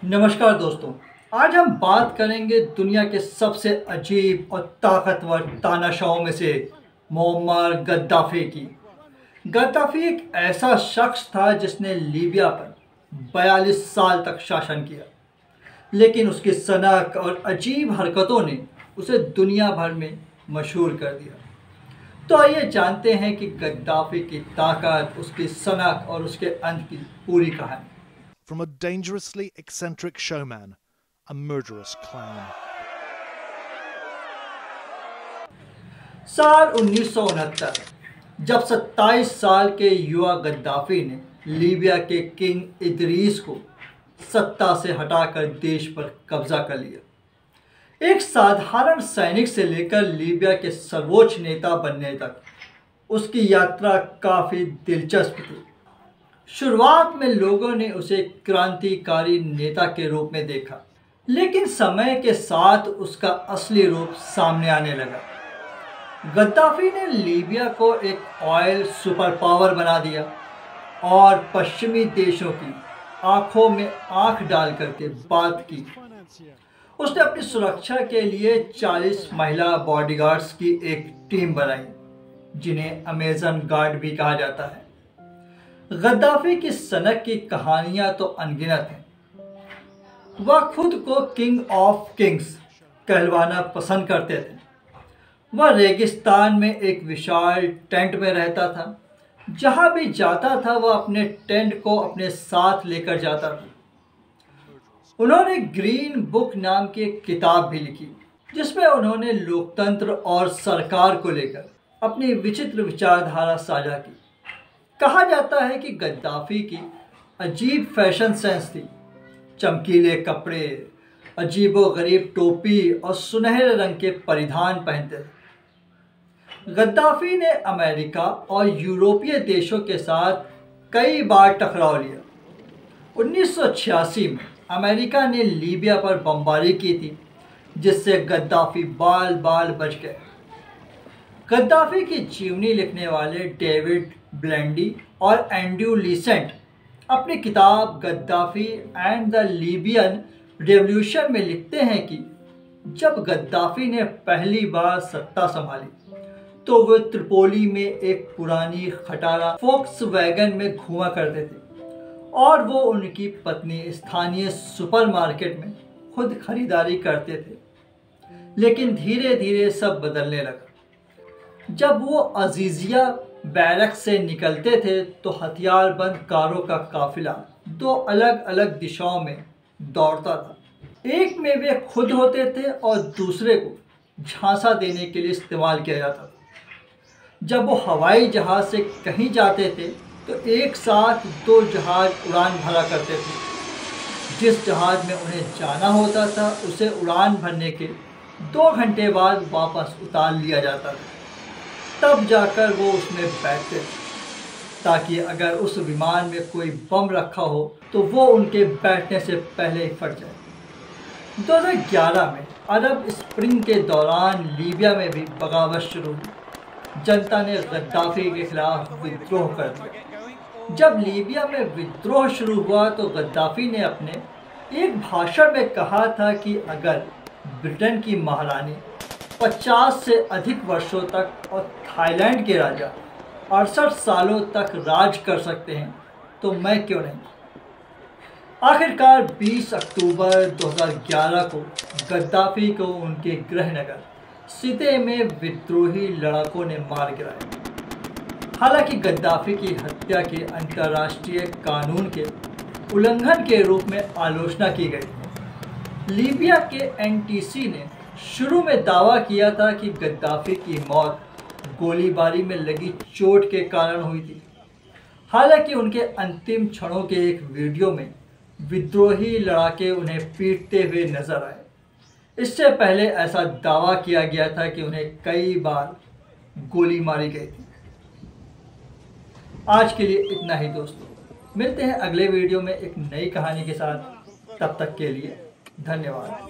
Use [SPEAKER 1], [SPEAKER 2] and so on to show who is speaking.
[SPEAKER 1] नमस्कार दोस्तों। आज हम बात करेंगे दुनिया के सबसे अजीब और ताकतवर तानाशाहों में से मुअम्मर गद्दाफी की। गद्दाफी एक ऐसा शख्स था जिसने लीबिया पर 42 साल तक शासन किया, लेकिन उसकी सनक और अजीब हरकतों ने उसे दुनिया भर में मशहूर कर दिया। तो आइए जानते हैं कि गद्दाफी की ताकत, उसकी सनक और उसके अंत की पूरी कहानी।
[SPEAKER 2] From a dangerously eccentric showman, a murderous clown.
[SPEAKER 1] साल 1969 जब 27 साल के युवा गद्दाफी ने लीबिया के किंग इदरीस को सत्ता से हटाकर देश पर कब्जा कर लिया। एक साधारण सैनिक से लेकर लीबिया के सर्वोच्च नेता बनने तक उसकी यात्रा काफ़ी दिलचस्प थी। शुरुआत में लोगों ने उसे क्रांतिकारी नेता के रूप में देखा, लेकिन समय के साथ उसका असली रूप सामने आने लगा। गद्दाफी ने लीबिया को एक ऑयल सुपर पावर बना दिया और पश्चिमी देशों की आंखों में आंख डाल करके बात की। उसने अपनी सुरक्षा के लिए 40 महिला बॉडीगार्ड्स की एक टीम बनाई, जिन्हें अमेजन गार्ड भी कहा जाता है। गद्दाफी की सनक की कहानियां तो अनगिनत हैं। वह खुद को किंग ऑफ किंग्स कहलवाना पसंद करते थे। वह रेगिस्तान में एक विशाल टेंट में रहता था। जहां भी जाता था वह अपने टेंट को अपने साथ लेकर जाता था। उन्होंने ग्रीन बुक नाम की एक किताब भी लिखी, जिसमें उन्होंने लोकतंत्र और सरकार को लेकर अपनी विचित्र विचारधारा साझा की। कहा जाता है कि गद्दाफी की अजीब फैशन सेंस थी। चमकीले कपड़े, अजीबोगरीब टोपी और सुनहरे रंग के परिधान पहनते थे। गद्दाफी ने अमेरिका और यूरोपीय देशों के साथ कई बार टकराव लिया। 1986 में अमेरिका ने लीबिया पर बमबारी की थी, जिससे गद्दाफी बाल बाल बच गए। गद्दाफी की जीवनी लिखने वाले डेविड ब्लेंडी और एंड्रयू लीसेंट अपनी किताब Gaddafi and the Libyan revolution में लिखते हैं कि जब गद्दाफी ने पहली बार सत्ता संभाली तो वे त्रिपोली में एक पुरानी खटारा फोक्सवैगन में घुमा करते थे और वो उनकी पत्नी स्थानीय सुपरमार्केट में खुद खरीदारी करते थे। लेकिन धीरे धीरे सब बदलने लगा। जब वो अजीजिया बैरक से निकलते थे तो हथियारबंद कारों का काफिला दो अलग अलग दिशाओं में दौड़ता था। एक में वे खुद होते थे और दूसरे को झांसा देने के लिए इस्तेमाल किया जाता था। जब वो हवाई जहाज से कहीं जाते थे तो एक साथ दो जहाज उड़ान भरा करते थे। जिस जहाज में उन्हें जाना होता था उसे उड़ान भरने के 2 घंटे बाद वापस उतार लिया जाता था। तब जाकर वो उसमें बैठते थे, ताकि अगर उस विमान में कोई बम रखा हो तो वो उनके बैठने से पहले ही फट जाए। 2011 में अरब स्प्रिंग के दौरान लीबिया में भी बगावत शुरू हुई। जनता ने गद्दाफी के खिलाफ विद्रोह कर दिया। जब लीबिया में विद्रोह शुरू हुआ तो गद्दाफी ने अपने एक भाषण में कहा था कि अगर ब्रिटेन की महारानी 50 से अधिक वर्षों तक और थाईलैंड के राजा 68 सालों तक राज कर सकते हैं तो मैं क्यों नहीं। आखिरकार 20 अक्टूबर 2011 को गद्दाफी को उनके गृहनगर सिते में विद्रोही लड़ाकों ने मार गिराया। हालांकि गद्दाफी की हत्या की अंतर्राष्ट्रीय कानून के उल्लंघन के रूप में आलोचना की गई। लीबिया के एनटीसी ने शुरू में दावा किया था कि गद्दाफी की मौत गोलीबारी में लगी चोट के कारण हुई थी। हालांकि उनके अंतिम क्षणों के एक वीडियो में विद्रोही लड़ाके उन्हें पीटते हुए नजर आए। इससे पहले ऐसा दावा किया गया था कि उन्हें कई बार गोली मारी गई थी। आज के लिए इतना ही दोस्तों। मिलते हैं अगले वीडियो में एक नई कहानी के साथ। तब तक के लिए धन्यवाद।